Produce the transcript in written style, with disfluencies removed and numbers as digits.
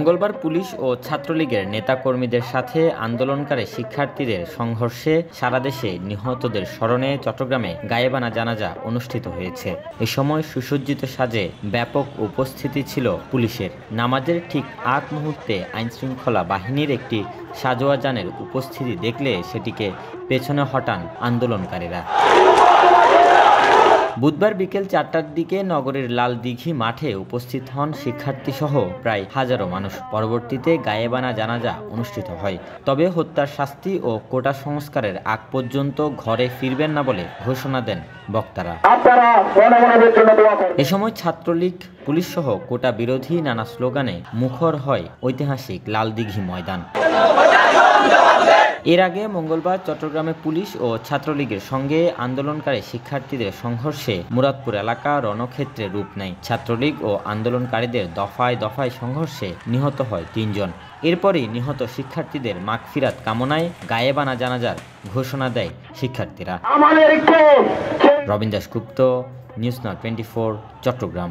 মঙ্গলবার পুলিশ ও ছাত্রলীগের নেতাকর্মীদের সাথে আন্দোলনকারী শিক্ষার্থীদের সংঘর্ষে সারা দেশে নিহতদের স্মরণে চট্টগ্রামে গায়েবানা জানাজা অনুষ্ঠিত হয়েছে। এ সময় সুসজ্জিত সাজে ব্যাপক উপস্থিতি ছিল পুলিশের। নামাজের ঠিক আগ মুহূর্তে আইনশৃঙ্খলা বাহিনীর একটি সাজোয়া যানের উপস্থিতি দেখলে সেটিকে পেছনে হটান আন্দোলনকারীরা। বুধবার বিকেল ৪টার দিকে নগরের লাল দিঘি মাঠে উপস্থিত হন শিক্ষার্থীসহ প্রায় হাজারো মানুষ। পরবর্তীতে গায়েবানা জানাজা অনুষ্ঠিত হয়। তবে হত্যার শাস্তি ও কোটা সংস্কারের আগ পর্যন্ত ঘরে ফিরবেন না বলে ঘোষণা দেন বক্তারা। এ সময় ছাত্রলীগ, পুলিশসহ কোটা বিরোধী নানা স্লোগানে মুখর হয় ঐতিহাসিক লাল দিঘি ময়দান। এর আগে মঙ্গলবার চট্টগ্রামে পুলিশ ও ছাত্রলীগের সঙ্গে আন্দোলনকারী শিক্ষার্থীদের সংঘর্ষে মুরাদপুর এলাকা রণক্ষেত্রে রূপ নেয়। ছাত্রলীগ ও আন্দোলনকারীদের দফায় দফায় সংঘর্ষে নিহত হয় ৩ জন। এরপরই নিহত শিক্ষার্থীদের মাগফিরাত কামনায় গায়েবানা জানাজার ঘোষণা দেয় শিক্ষার্থীরা। Robin Dasgupta, news now 24, Chittagong.